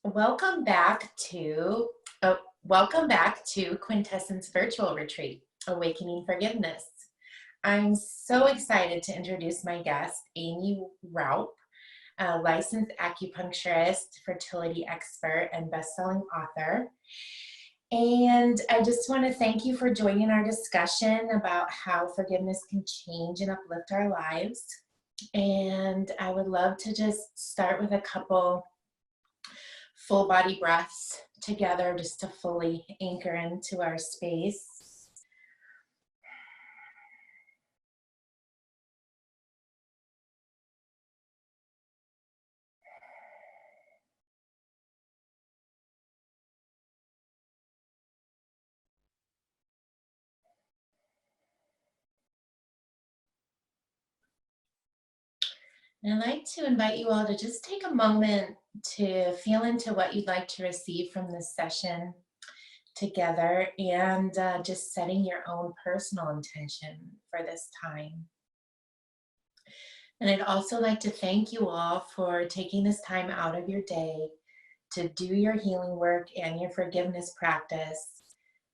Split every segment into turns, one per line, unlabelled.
Welcome back to welcome back to Quintessence Virtual Retreat, Awakening Forgiveness. I'm so excited to introduce my guest, Aimee Raupp, a licensed acupuncturist, fertility expert, and best-selling author. And I just want to thank you for joining our discussion about how forgiveness can change and uplift our lives. And I would love to just start with a couple full body breaths together just to fully anchor into our space. And I'd like to invite you all to just take a moment to feel into what you'd like to receive from this session together, and just setting your own personal intention for this time. And I'd also like to thank you all for taking this time out of your day to do your healing work and your forgiveness practice,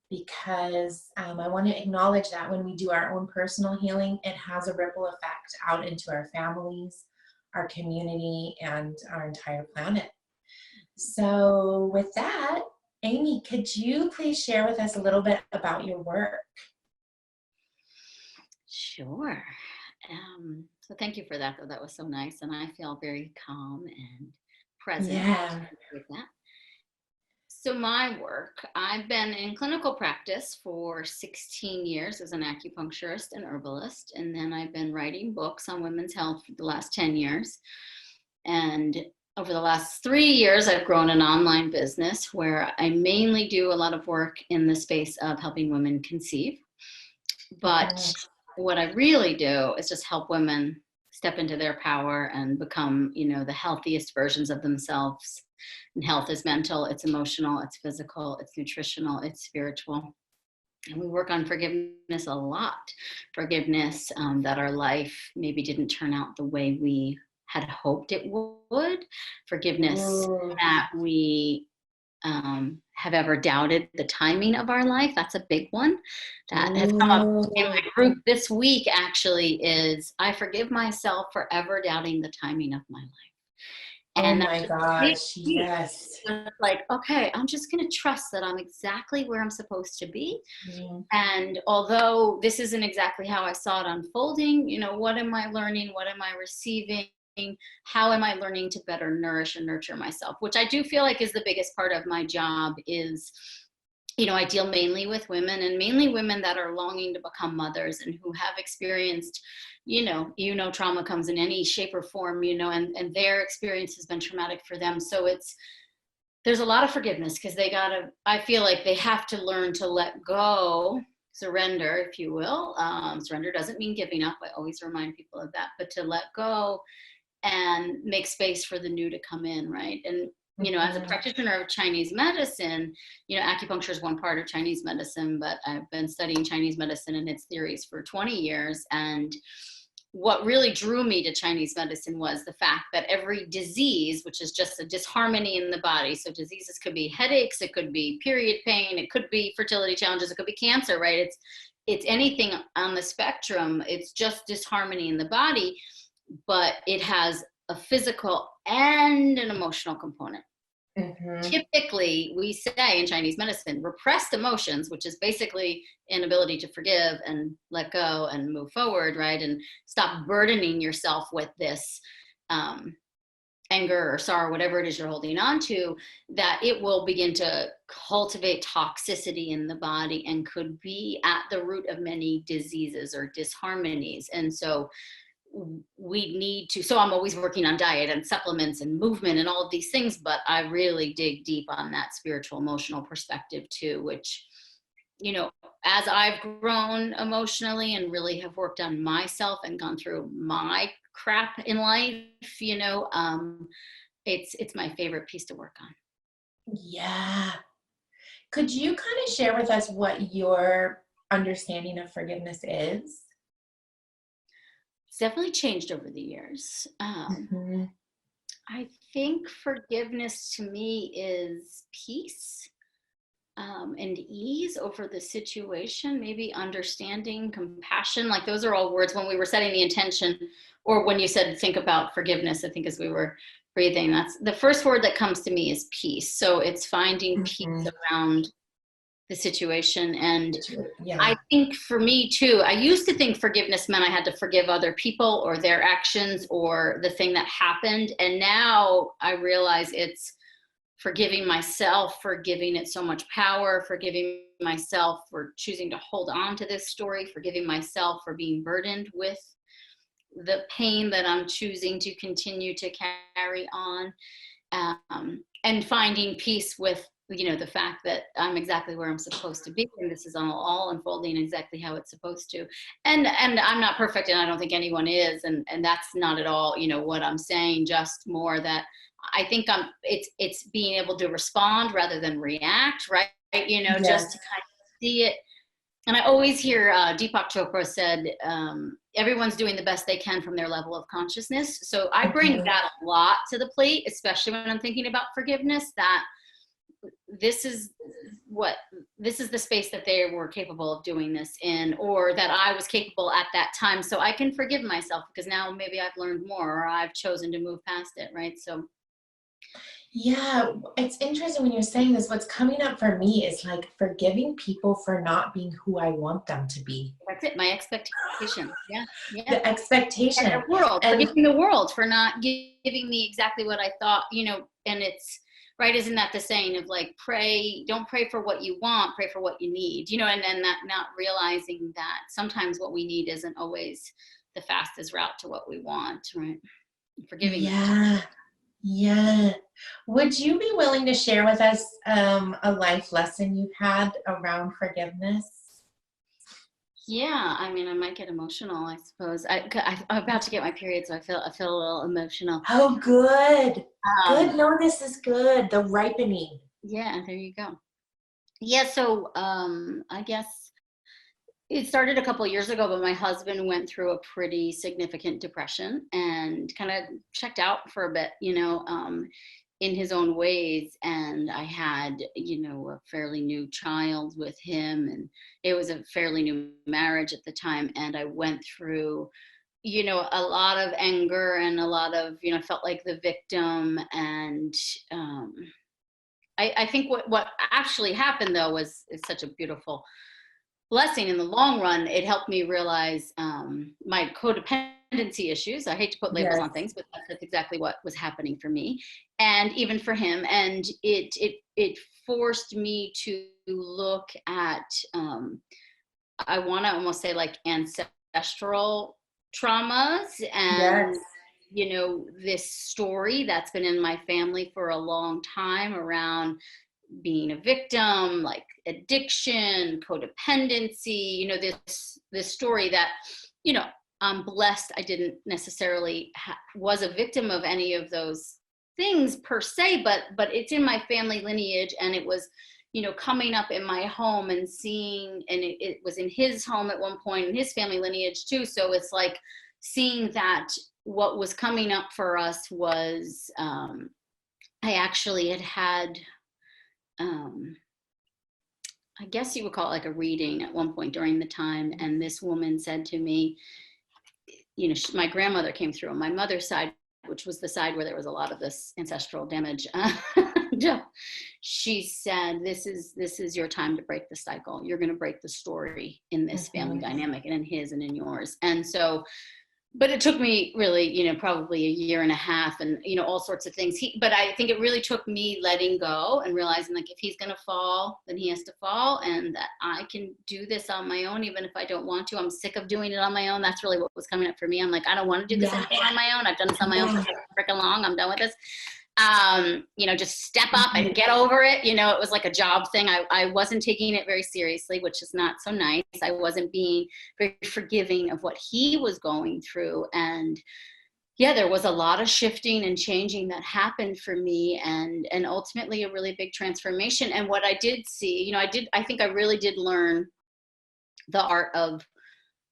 because I want to acknowledge that when we do our own personal healing, it has a ripple effect out into our families, our community, and our entire planet. So with that, Aimee, could you please share with us a little bit about your work?
Sure. So thank you for that, though. That was so nice. And I feel very calm and present with that. So my work, I've been in clinical practice for 16 years as an acupuncturist and herbalist. And then I've been writing books on women's health for the last 10 years. And over the last 3 years, I've grown an online business where I mainly do a lot of work in the space of helping women conceive. But what I really do is just help women step into their power and become, the healthiest versions of themselves. And health is mental, it's emotional, it's physical, it's nutritional, it's spiritual. And we work on forgiveness a lot. Forgiveness that our life maybe didn't turn out the way we had hoped it would. Forgiveness that we have ever doubted the timing of our life. That's a big one that has come up in my group this week, actually, is I forgive myself for ever doubting the timing of my life. And
oh my gosh, yes.
It's like, okay, I'm just going to trust that I'm exactly where I'm supposed to be. And although this isn't exactly how I saw it unfolding, what am I learning? What am I receiving? How am I learning to better nourish and nurture myself? Which I do feel like is the biggest part of my job is, I deal mainly with women, and mainly women that are longing to become mothers and who have experienced, trauma comes in any shape or form, and their experience has been traumatic for them. So there's a lot of forgiveness because I feel like they have to learn to let go, surrender, if you will. Surrender doesn't mean giving up. I always remind people of that, but to let go and make space for the new to come in, right? And as a practitioner of Chinese medicine, acupuncture is one part of Chinese medicine, but I've been studying Chinese medicine and its theories for 20 years. And what really drew me to Chinese medicine was the fact that every disease, which is just a disharmony in the body, so diseases could be headaches, it could be period pain, it could be fertility challenges, it could be cancer, right? It's anything on the spectrum. It's just disharmony in the body, but it has a physical and an emotional component. Typically, we say in Chinese medicine, repressed emotions, which is basically inability to forgive and let go and move forward, right? And stop burdening yourself with this anger or sorrow, whatever it is you're holding on to, that it will begin to cultivate toxicity in the body and could be at the root of many diseases or disharmonies. And so we need to, so I'm always working on diet and supplements and movement and all of these things, but I really dig deep on that spiritual, emotional perspective too, which, as I've grown emotionally and really have worked on myself and gone through my crap in life, it's my favorite piece to work on.
Yeah. Could you kind of share with us what your understanding of forgiveness is?
It's definitely changed over the years. I think forgiveness to me is peace, and ease over the situation, maybe understanding, compassion. Like those are all words when we were setting the intention, or when you said think about forgiveness, I think as we were breathing, that's the first word that comes to me is peace. So it's finding peace
Mhm.
around the situation. And I
Yeah.
think for me too, I used to think forgiveness meant I had to forgive other people or their actions or the thing that happened. And now I realize it's forgiving myself for giving it so much power, forgiving myself for choosing to hold on to this story, forgiving myself for being burdened with the pain that I'm choosing to continue to carry on, and finding peace with the fact that I'm exactly where I'm supposed to be, and this is all unfolding exactly how it's supposed to. And I'm not perfect, and I don't think anyone is, and that's not at all what I'm saying. Just more that I think it's being able to respond rather than react, right? Just
Yes.
to kind of see it. And I always hear Deepak Chopra said, everyone's doing the best they can from their level of consciousness. So I bring
Okay.
that a lot to the plate, especially when I'm thinking about forgiveness, that this is what this is the space that they were capable of doing this in, or that I was capable at that time. So I can forgive myself because now maybe I've learned more, or I've chosen to move past it, right? So
Yeah, it's interesting when you're saying this. What's coming up for me is like forgiving people for not being who I want them to be.
that's it, my expectation. Yeah, yeah.
The
And
expectation.
the world,
And
forgiving the world for not giving me exactly what I thought, and it's right. Isn't that the saying of like, don't pray for what you want, pray for what you need, and then that not realizing that sometimes what we need isn't always the fastest route to what we want, right? Forgiving that too.
yeah, yeah. Would you be willing to share with us a life lesson you've had around forgiveness?
Yeah, I mean, I might get emotional, I suppose. I'm about to get my period, so I feel a little emotional.
Oh, good.
Um,
Good. No, this is good. The ripening.
yeah, there you go. Yeah, so I guess it started a couple of years ago, but my husband went through a pretty significant depression and kind of checked out for a bit, in his own ways. And I had, a fairly new child with him, and it was a fairly new marriage at the time. And I went through, a lot of anger and a lot of, felt like the victim. And I think what actually happened though is such a beautiful blessing in the long run. It helped me realize my codependency issues. I hate to put labels on
Yes.
things, but that's exactly what was happening for me, and even for him. And it forced me to look at I want to almost say like ancestral traumas,
Yes.
and this story that's been in my family for a long time around being a victim, like addiction, codependency, this story that, you know, I'm blessed I didn't necessarily was a victim of any of those things per se, but it's in my family lineage, and it was, coming up in my home and seeing, and it was in his home at one point in his family lineage too. So it's like seeing that what was coming up for us was, I actually had um, I guess you would call it like a reading at one point during the time. And this woman said to me, my grandmother came through on my mother's side, which was the side where there was a lot of this ancestral damage. She said, this is your time to break the cycle. You're going to break the story in this family
Mhm.
dynamic, and in his and in yours. And so, but it took me really, probably a year and a half, and, all sorts of things. But I think it really took me letting go and realizing, like, if he's going to fall, then he has to fall, and that I can do this on my own, even if I don't want to. I'm sick of doing it on my own. That's really what was coming up for me. I'm like, I don't want to do this
Yeah.
anymore on my own. I've done this on my own for
Yeah.
so freaking long. I'm done with this. Just step up
Mhm.
and get over it. It was like a job thing. I wasn't taking it very seriously, which is not so nice. I wasn't being very forgiving of what he was going through. And yeah, there was a lot of shifting and changing that happened for me, and ultimately a really big transformation. And what I did see, I think I really did learn the art of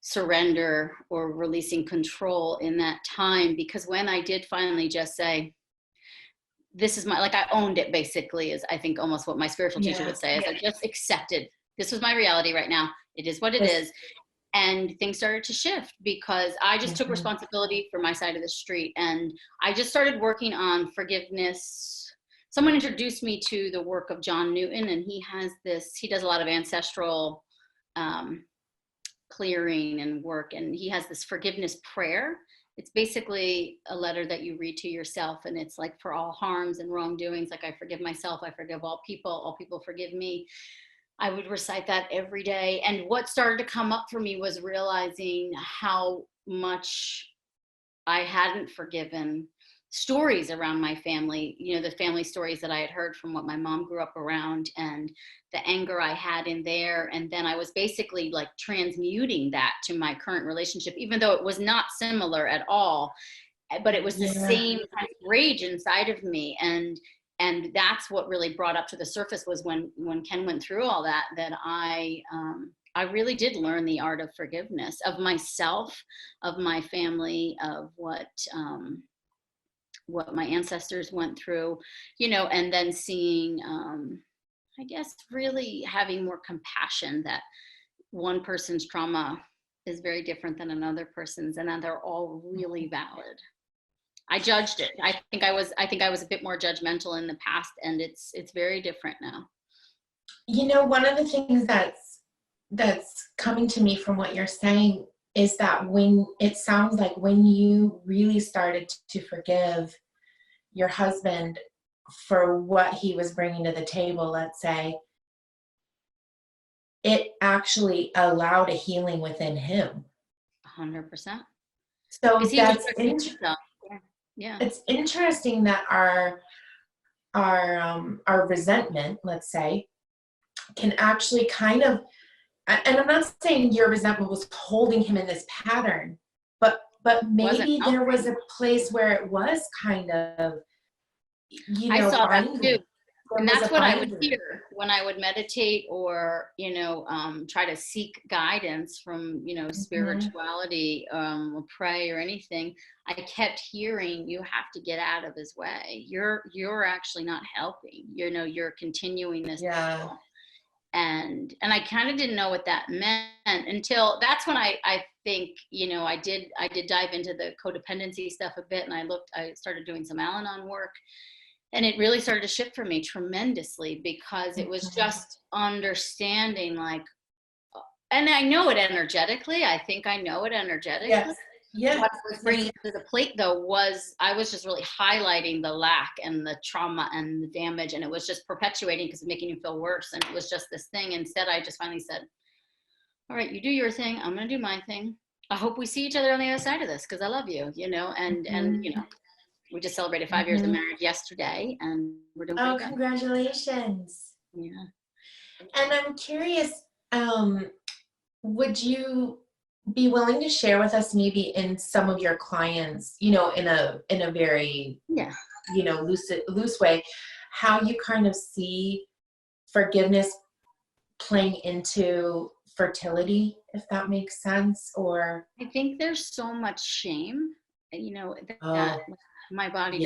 surrender or releasing control in that time, because when I did finally just say, this is my, like, I owned it basically, is I think almost what my spiritual teacher would say, is I just accepted this was my reality right now. It is what it is. And things started to shift because I just took responsibility for my side of the street. And I just started working on forgiveness. Someone introduced me to the work of John Newton, and he does a lot of ancestral clearing and work. And he has this forgiveness prayer. It's basically a letter that you read to yourself. And it's like, for all harms and wrongdoings, like, I forgive myself, I forgive all people forgive me. I would recite that every day. And what started to come up for me was realizing how much I hadn't forgiven. Stories around my family, the family stories that I had heard from what my mom grew up around, and the anger I had in there. And then I was basically like transmuting that to my current relationship, even though it was not similar at all, but it was the same kind of rage inside of me. And that's what really brought up to the surface, was when Ken went through all that I really did learn the art of forgiveness, of myself, of my family, of what my ancestors went through, and then seeing, I guess, really having more compassion that one person's trauma is very different than another person's, and that they're all really valid. I judged it. I think I was a bit more judgmental in the past, and it's very different now.
One of the things that's coming to me from what you're saying is that it sounds like when you really started to forgive your husband for what he was bringing to the table, let's say, it actually allowed a healing within him.
100%.
So that's
yeah.
It's interesting that our resentment, let's say, can actually kind of, and I'm not saying your resentment was holding him in this pattern, but maybe there was a place where it was kind of,
I saw that too.
And
that's what I would hear when I would meditate or, try to seek guidance from, spirituality, or pray or anything. I kept hearing, you have to get out of his way. You're actually not helping. You're continuing this.
Yeah.
And I kind of didn't know what that meant until that's when I think, I did dive into the codependency stuff a bit, and I started doing some Al-Anon work. And it really started to shift for me tremendously, because it was just understanding, like, and I know it energetically. I think I know it energetically.
Yes.
What I was bringing to the plate, though, was I was just really highlighting the lack and the trauma and the damage, and it was just perpetuating because it's making you feel worse. And it was just this thing. Instead, I just finally said, all right, you do your thing. I'm going to do my thing. I hope we see each other on the other side of this, because I love you, and we just celebrated 5 years of marriage yesterday, and we're doing pretty good.
Congratulations.
Yeah.
And I'm curious, would you be willing to share with us, maybe in some of your clients, in a very, loose way, how you kind of see forgiveness playing into fertility, if that makes sense? Or
I think there's so much shame, that my body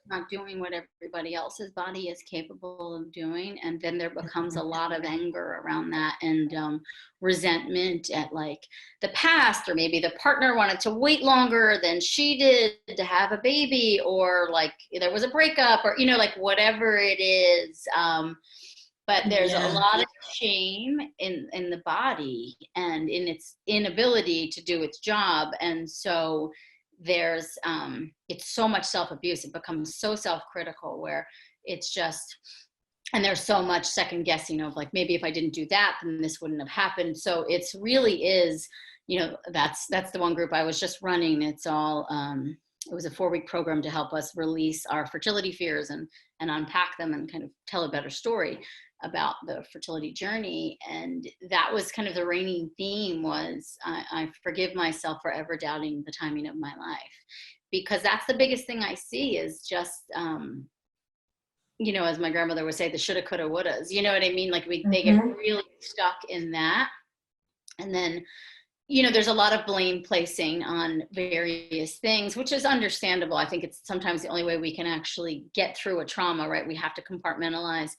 not doing what everybody else's body is capable of doing. And then there becomes a lot of anger around that, and resentment at, like, the past, or maybe the partner wanted to wait longer than she did to have a baby, or like there was a breakup, or like whatever it is. But there's a lot of shame in the body and in its inability to do its job. And so there's it's so much self-abuse. It becomes so self-critical, where it's just, and there's so much second guessing of, like, maybe if I didn't do that, then this wouldn't have happened. So it's really is, that's the one group I was just running. It's all it was a 4-week program to help us release our fertility fears and unpack them and kind of tell a better story about the fertility journey. And that was kind of the reigning theme, was I forgive myself for ever doubting the timing of my life, because that's the biggest thing I see is just, as my grandmother would say, the shoulda, coulda, wouldas, you know what I mean? Like they get really stuck in that. And then there's a lot of blame placing on various things, which is understandable. I think it's sometimes the only way we can actually get through a trauma, right? We have to compartmentalize.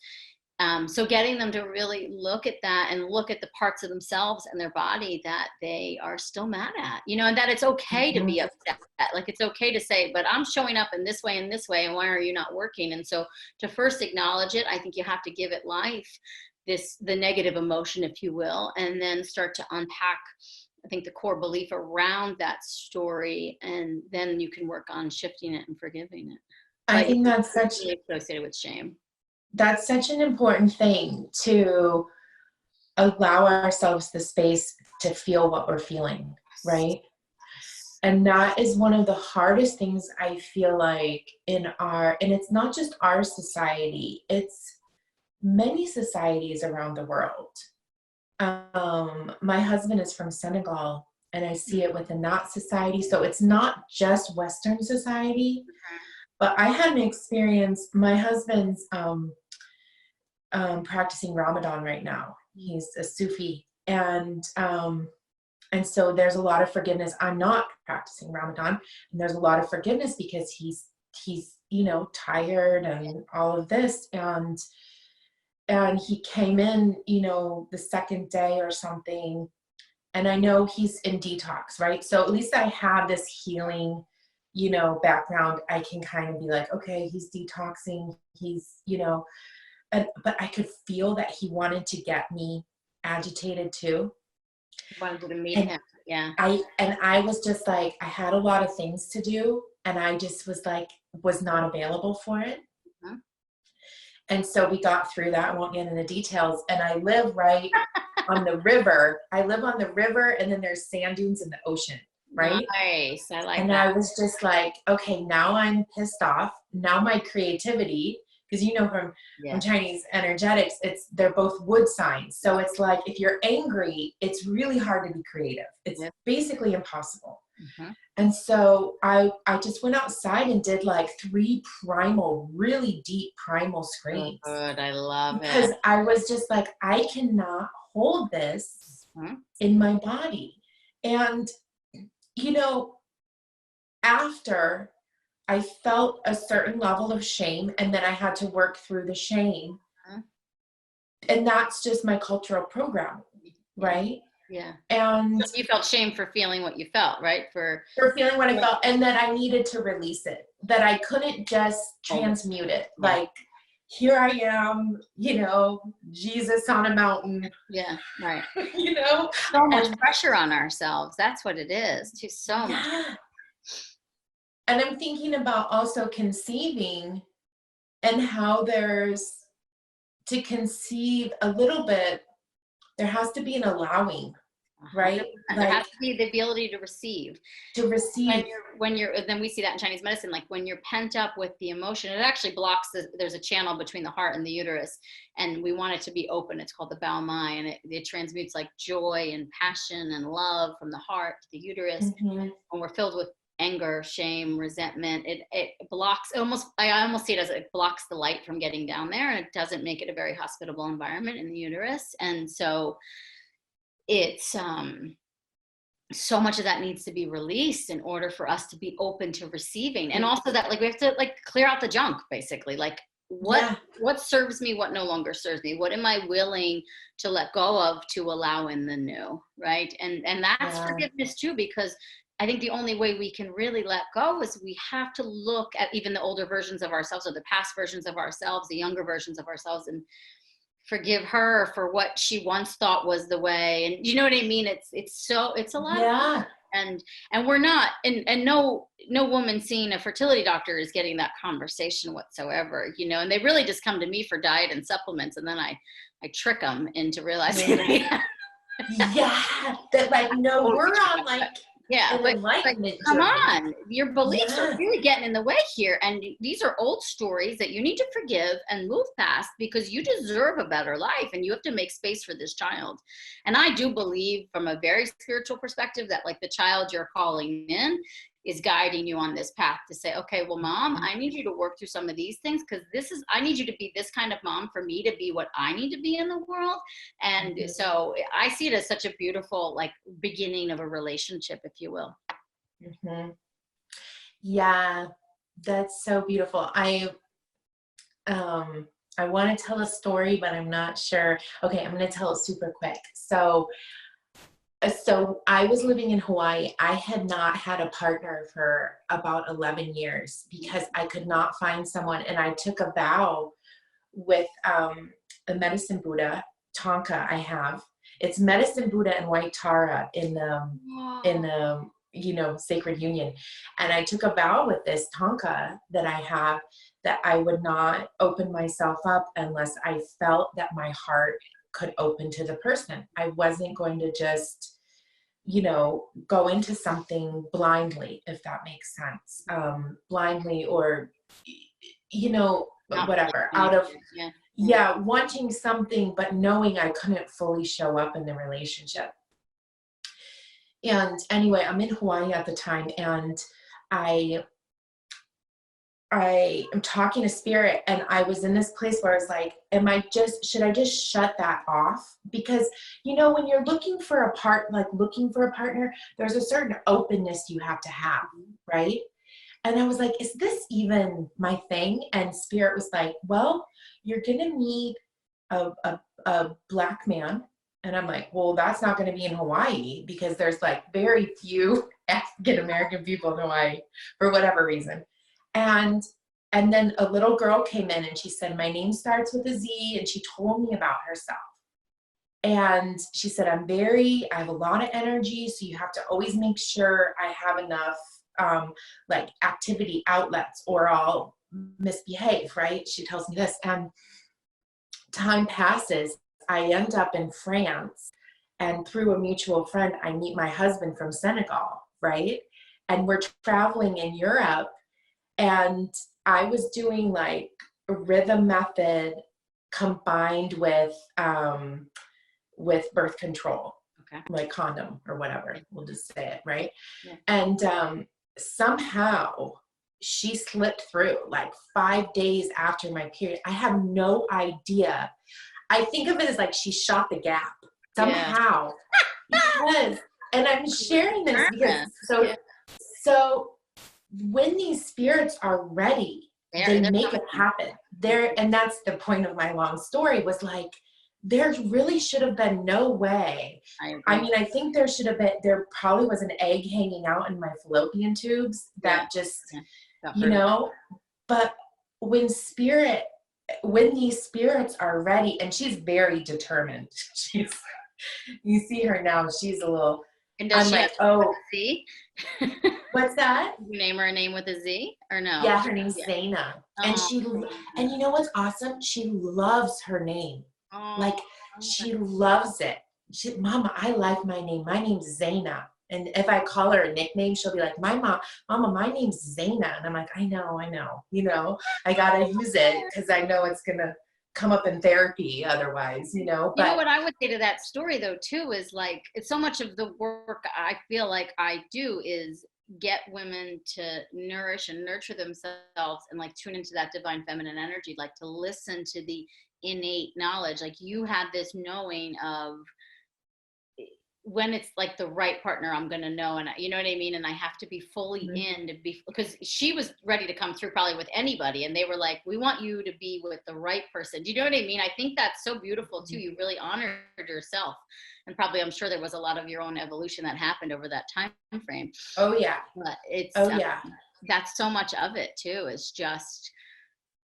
So getting them to really look at that and look at the parts of themselves and their body that they are still mad at, and that it's okay to be upset. Like, it's okay to say, but I'm showing up in this way and this way, and why are you not working? And so to first acknowledge it, I think you have to give it life, the negative emotion, if you will, and then start to unpack, I think, the core belief around that story, and then you can work on shifting it and forgiving it.
I think that's
really associated with shame.
That's such an important thing, to allow ourselves the space to feel what we're feeling, right? And that is one of the hardest things I feel like and it's not just our society, it's many societies around the world. My husband is from Senegal, and I see it within that society. So it's not just Western society, but I had an experience. My husband's practicing Ramadan right now. He's a Sufi, and so there's a lot of forgiveness. I'm not practicing Ramadan, and there's a lot of forgiveness because he's tired and all of this, and he came in, the second day or something, and I know he's in detox, right? So at least I have this healing, background. I can kind of be like, okay, he's detoxing, he's, but I could feel that he wanted to get me agitated too.
Wanted to meet him. Yeah.
I was just like, I had a lot of things to do, and I just was not available for it. Mm-hmm. And so we got through that. I won't get into details. And I live right on the river. I live on the river, and then there's sand dunes in the ocean, right?
Nice. I like
and
that.
I was just like, okay, now I'm pissed off. Now my creativity, because from Chinese energetics, they're both wood signs. So it's like, if you're angry, it's really hard to be creative. It's basically impossible. Mm-hmm. And so I just went outside and did like 3 really deep primal screams.
Oh, good. I love it.
Because I was just like, I cannot hold this in my body. And, after I felt a certain level of shame, and then I had to work through the shame. And that's just my cultural programming, right?
Yeah.
And
so you felt shame for feeling what you felt, right? For
feeling what I felt, and that I needed to release it, that I couldn't just transmute it. Yeah. Like, here I am, Jesus on a mountain.
Yeah, right. So much pressure on ourselves. That's what it is. Just so much.
And I'm thinking about also conceiving, and how to conceive a little bit, there has to be an allowing, right?
There has to be the ability to receive. When you're, then we see that in Chinese medicine, like when you're pent up with the emotion, it actually blocks there's a channel between the heart and the uterus, and we want it to be open. It's called the Bao Mai, and it transmutes like joy and passion and love from the heart to the uterus. Mm-hmm. When we're filled with anger, shame, resentment, it blocks, I almost see it as it blocks the light from getting down there, and it doesn't make it a very hospitable environment in the uterus. And so it's so much of that needs to be released in order for us to be open to receiving. And also that, like, we have to like clear out the junk, basically. Like, what serves me, what no longer serves me, what am I willing to let go of to allow in the new, right? And that's forgiveness too, because I think the only way we can really let go is we have to look at even the older versions of ourselves, or the past versions of ourselves, the younger versions of ourselves, and forgive her for what she once thought was the way. And you know what I mean? It's a lot. Yeah. And we're not, and no woman seeing a fertility doctor is getting that conversation whatsoever, and they really just come to me for diet and supplements. And then I trick them into realizing.
That like, no, we're on like,
but come on, your beliefs are really getting in the way here. And these are old stories that you need to forgive and move past, because you deserve a better life, and you have to make space for this child. And I do believe, from a very spiritual perspective, that like the child you're calling in is guiding you on this path to say, okay, well, mom, I need you to work through some of these things, because I need you to be this kind of mom for me to be what I need to be in the world. And so I see it as such a beautiful, like, beginning of a relationship, if you will.
Mm-hmm. Yeah, that's so beautiful. I want to tell a story, but I'm not sure. Okay, I'm going to tell it super quick. So I was living in Hawaii. I had not had a partner for about 11 years because I could not find someone. And I took a vow with the medicine Buddha, Tonka I have. It's medicine Buddha and white Tara in the sacred union. And I took a vow with this Tonka that I have that I would not open myself up unless I felt that my heart could open to the person. I wasn't going to just, go into something blindly, if that makes sense. Blindly or, whatever, out of, wanting something, but knowing I couldn't fully show up in the relationship. And anyway, I'm in Hawaii at the time, and I am talking to spirit, and I was in this place where I was like, should I just shut that off? Because, when you're looking for a partner, there's a certain openness you have to have, right? And I was like, is this even my thing? And spirit was like, well, you're going to meet a Black man. And I'm like, well, that's not going to be in Hawaii, because there's like very few African American people in Hawaii for whatever reason. And then a little girl came in and she said, my name starts with a Z, and she told me about herself. And she said, I have a lot of energy, so you have to always make sure I have enough like activity outlets or I'll misbehave, right? She tells me this. And time passes. I end up in France, and through a mutual friend, I meet my husband from Senegal, right? And we're traveling in Europe, and I was doing like a rhythm method combined with birth control, like condom or whatever, we'll just say it, right? Yeah. And somehow she slipped through like 5 days after my period. I have no idea. I think of it as like she shot the gap somehow. Because, and I'm sharing this because so when these spirits are ready, they make it happen. And that's the point of my long story, was like, there really should have been no way. I mean, I think there probably was an egg hanging out in my fallopian tubes that but when these spirits are ready, and she's very determined. You see her now, she's a little,
and does she have a Z?
What's that?
You name her a name with a Z or no?
Yeah, her name's Zaina. And and you know what's awesome? She loves her name. She loves it. Mama, I like my name. My name's Zaina. And if I call her a nickname, she'll be like, Mama, my name's Zaina. And I'm like, I know. I gotta use it because I know it's gonna come up in therapy otherwise, But,
you know what I would say to that story though too is like, it's so much of the work I feel like I do is get women to nourish and nurture themselves and like tune into that divine feminine energy, like to listen to the innate knowledge. Like you had this knowing of when it's like the right partner, I'm going to know. And you know what I mean? And I have to be fully in to be, because she was ready to come through probably with anybody. And they were like, we want you to be with the right person. Do you know what I mean? I think that's so beautiful too. You really honored yourself. And probably, I'm sure there was a lot of your own evolution that happened over that time frame.
Oh yeah.
But it's, that's so much of it too. It's just,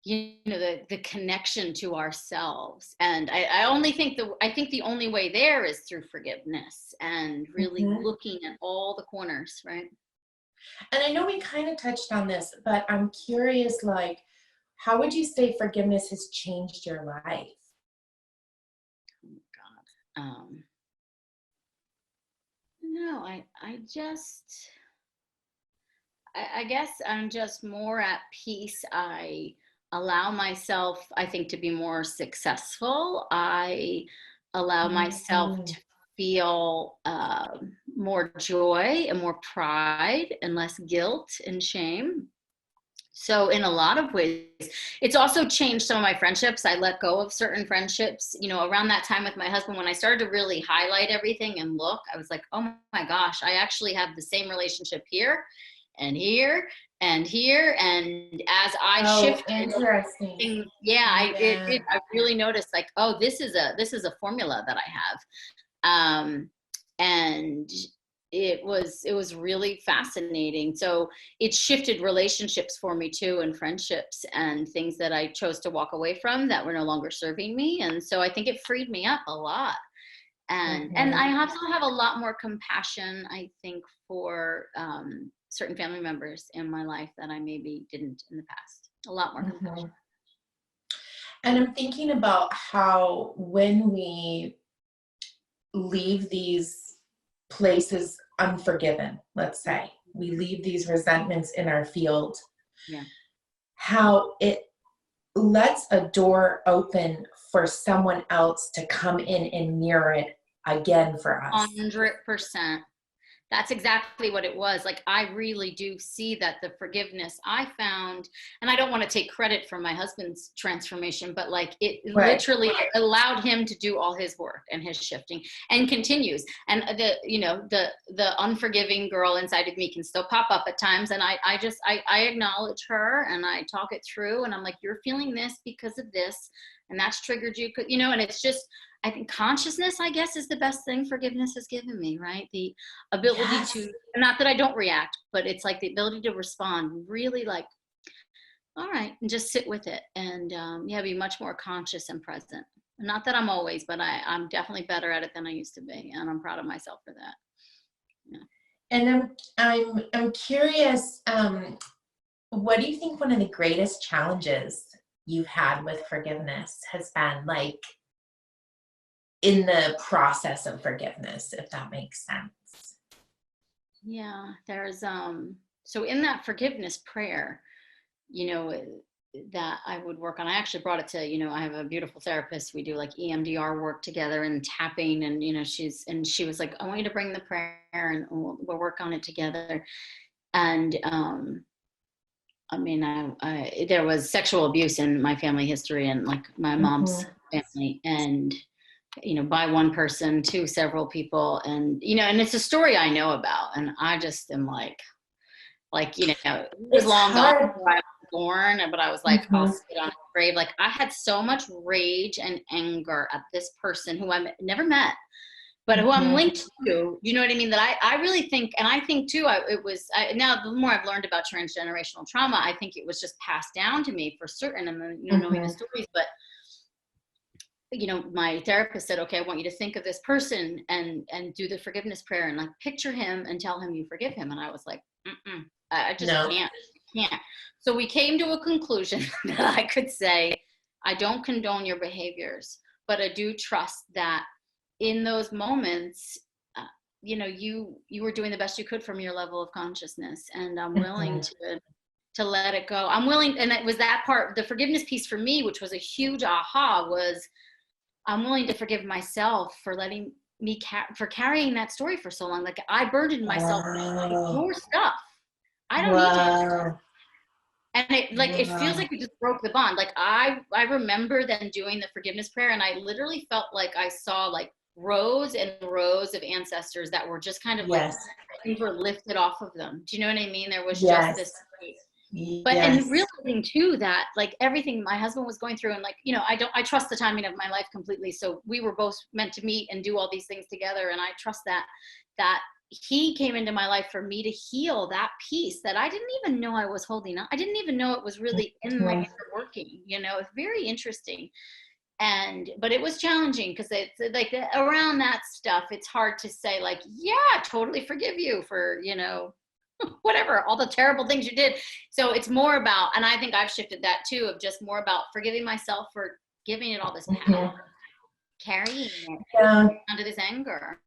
the connection to ourselves. And I think the only way there is through forgiveness and really looking at all the corners, right?
And I know we kind of touched on this, but I'm curious, like, how would you say forgiveness has changed your life?
Oh God. No, I guess I'm just more at peace. I allow myself, I think, to be more successful. I allow myself to feel more joy and more pride and less guilt and shame. So in a lot of ways, it's also changed some of my friendships. I let go of certain friendships, around that time with my husband, when I started to really highlight everything and look, I was like, oh my gosh, I actually have the same relationship here and here and here. And as I shifted,
interesting.
I really noticed, like, oh, this is a formula that I have. And it was really fascinating. So it shifted relationships for me too, and friendships and things that I chose to walk away from that were no longer serving me. And so I think it freed me up a lot. And I also have a lot more compassion, I think, for certain family members in my life that I maybe didn't in the past. A lot more compassion.
And I'm thinking about how when we leave these places unforgiven, let's say, we leave these resentments in our field, how it lets a door open for someone else to come in and mirror it again for us.
100%. That's exactly what it was. Like, I really do see that the forgiveness I found, and I don't want to take credit for my husband's transformation, but like it literally allowed him to do all his work and his shifting, and continues. And the unforgiving girl inside of me can still pop up at times. And I acknowledge her and I talk it through, and I'm like, you're feeling this because of this, and that's triggered you, and it's just, I think consciousness, I guess, is the best thing forgiveness has given me, right? The ability to, not that I don't react, but it's like the ability to respond, really, like, all right, and just sit with it, and be much more conscious and present. Not that I'm always, but I'm definitely better at it than I used to be, and I'm proud of myself for that.
And I'm curious, what do you think one of the greatest challenges you've had with forgiveness has been, like, in the process of forgiveness, if that makes sense?
Yeah, there's so in that forgiveness prayer, that I would work on, I actually brought it to, I have a beautiful therapist. We do like EMDR work together and tapping, and she was like, I want you to bring the prayer and we'll work on it together. And there was sexual abuse in my family history, and like my mom's family, and by one person to several people, and and it's a story I know about, and I just am like it was long gone before I was born, but I was like, I'll sit on a grave. Like, I had so much rage and anger at this person who I never met, but who I'm linked to, you know what I mean? That I really think, and I think too, now the more I've learned about transgenerational trauma, I think it was just passed down to me for certain, and then, knowing the stories. But my therapist said, okay, I want you to think of this person and do the forgiveness prayer, and like picture him and tell him you forgive him. And I was like, I just can't. So we came to a conclusion that I could say, I don't condone your behaviors, but I do trust that in those moments, you were doing the best you could from your level of consciousness, and I'm willing to let it go. I'm willing, and it was that part, the forgiveness piece for me, which was a huge aha, was I'm willing to forgive myself for letting me for carrying that story for so long. Like, I burdened myself with more stuff. I don't need to. And it feels like we just broke the bond. Like, I remember then doing the forgiveness prayer, and I literally felt like I saw like rows and rows of ancestors that were just kind of like things were lifted off of them. Do you know what I mean? There was just this space. But and realizing too that like everything my husband was going through, and like, I trust the timing of my life completely. So we were both meant to meet and do all these things together, and I trust that he came into my life for me to heal that piece that I didn't even know I was holding on. I didn't even know it was really in my inner working. It's very interesting. But it was challenging because it's like around that stuff, it's hard to say like, yeah, totally forgive you for, whatever, all the terrible things you did. So it's more about, and I think I've shifted that too, of just more about forgiving myself for giving it all this power, carrying it under this anger.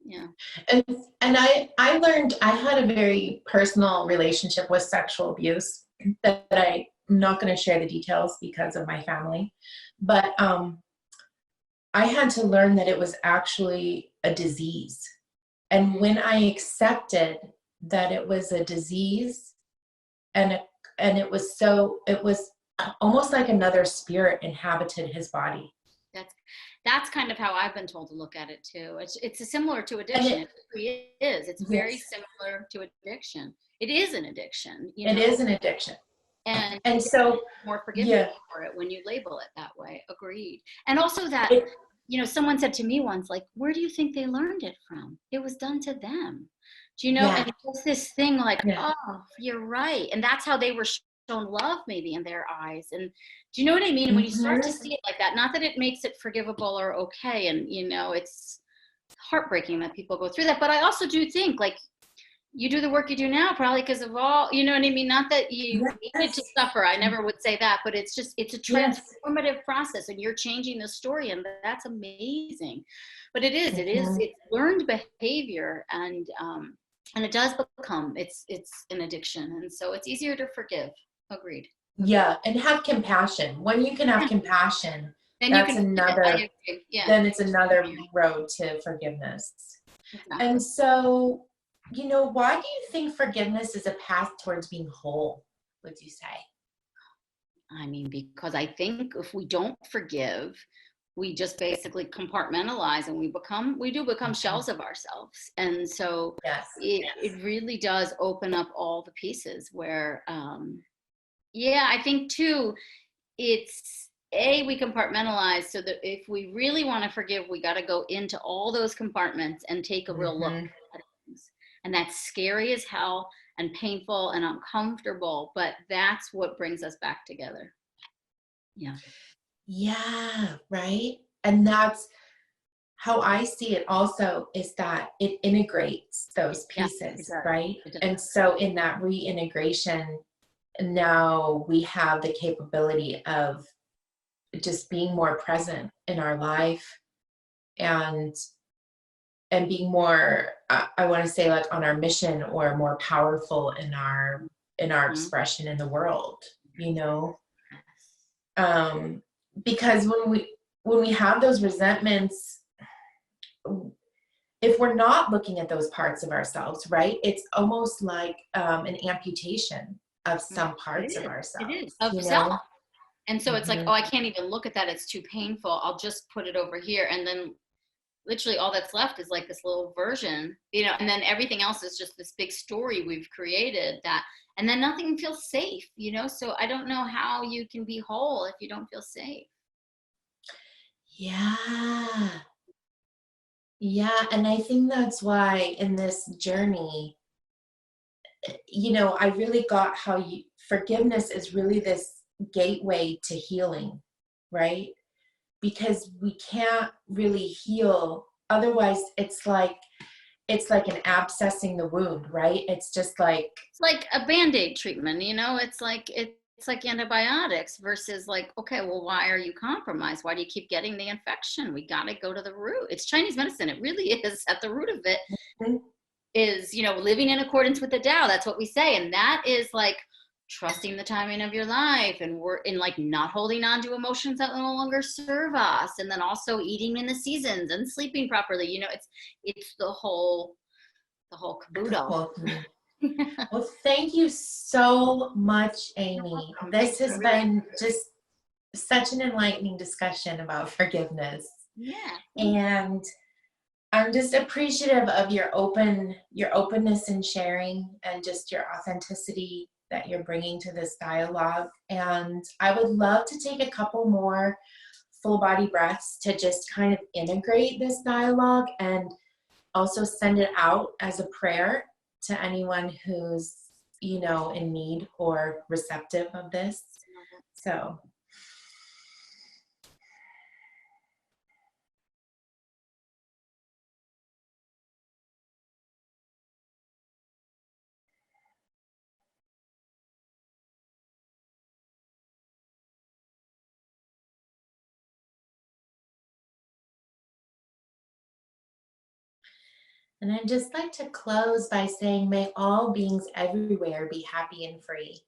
Yeah.
And I learned, I had a very personal relationship with sexual abuse that I'm not going to share the details because of my family, but I had to learn that it was actually a disease. And when I accepted that it was a disease, and it was almost like another spirit inhabited his body.
That's kind of how I've been told to look at it too. It's similar to
And
addiction. It really is. It's very
yes,
similar to addiction. It is an addiction,
it is an addiction.
and
And so,
more forgiving
yeah,
for it when you label it that way. Agreed. And also that,
it,
someone said to me once, like, where do you think they learned it from? It was done to them. Do you know?
yeah,
And it's this thing like,
yeah.
oh, you're right. And that's how they were shown love maybe in their eyes. And do you know what I mean? And when you start to see it like that, not that it makes it forgivable or okay. And, it's heartbreaking that people go through that. But I also do think, like, you do the work you do now probably because of all, you know what I mean? Not that you needed to suffer. I never would say that, but it's a
Yes.
transformative process, and you're changing the story, and that's amazing. But it's learned behavior, and it does become, it's an addiction. And so it's easier to forgive. Agreed.
Yeah. And have compassion. When you can have compassion,
Then you
that's
can,
another, then it's another road to forgiveness.
Exactly.
And so, why do you think forgiveness is a path towards being whole, would you say?
I mean, because I think if we don't forgive, we just basically compartmentalize, and we do become shells of ourselves. And so
Yes.
it really does open up all the pieces where, I think too, it's we compartmentalize, so that if we really want to forgive, we got to go into all those compartments and take a real look at things. And that's scary as hell and painful and uncomfortable, but that's what brings us back together. Yeah.
Yeah, right. And that's how I see it also, is that it integrates those pieces, right?
It does.
And so in that reintegration, now we have the capability of just being more present in our life, and being more, I want to say, like, on our mission, or more powerful in our expression in the world, because when we have those resentments, if we're not looking at those parts of ourselves, right, it's almost like an amputation of some parts of ourselves.
It is of self. And so it's like, oh, I can't even look at that, it's too painful, I'll just put it over here. And then literally all that's left is like this little version, and then everything else is just this big story we've created, and then nothing feels safe, so I don't know how you can be whole if you don't feel safe.
Yeah. Yeah. And I think that's why in this journey, I really got how forgiveness is really this gateway to healing, right? Because we can't really heal. Otherwise, it's like an abscessing the wound, right? It's just like,
it's like a Band-Aid treatment, it's like antibiotics versus like, okay, well, why are you compromised? Why do you keep getting the infection? We got to go to the root. It's Chinese medicine. It really is at the root of it. Is, living in accordance with the Tao. That's what we say. And that is like trusting the timing of your life, and we're in like not holding on to emotions that no longer serve us. And then also eating in the seasons and sleeping properly. It's the whole caboodle.
Well, thank you so much, Aimee. This has been just such an enlightening discussion about forgiveness.
Yeah.
And I'm just appreciative of your openness in sharing, and just your authenticity that you're bringing to this dialogue. And I would love to take a couple more full body breaths to just kind of integrate this dialogue, and also send it out as a prayer to anyone who's, in need or receptive of this. So. And I'd just like to close by saying, may all beings everywhere be happy and free.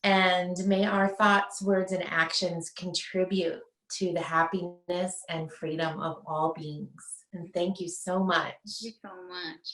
And may our thoughts, words, and actions contribute to the happiness and freedom of all beings. And thank you so much.
Thank you so much.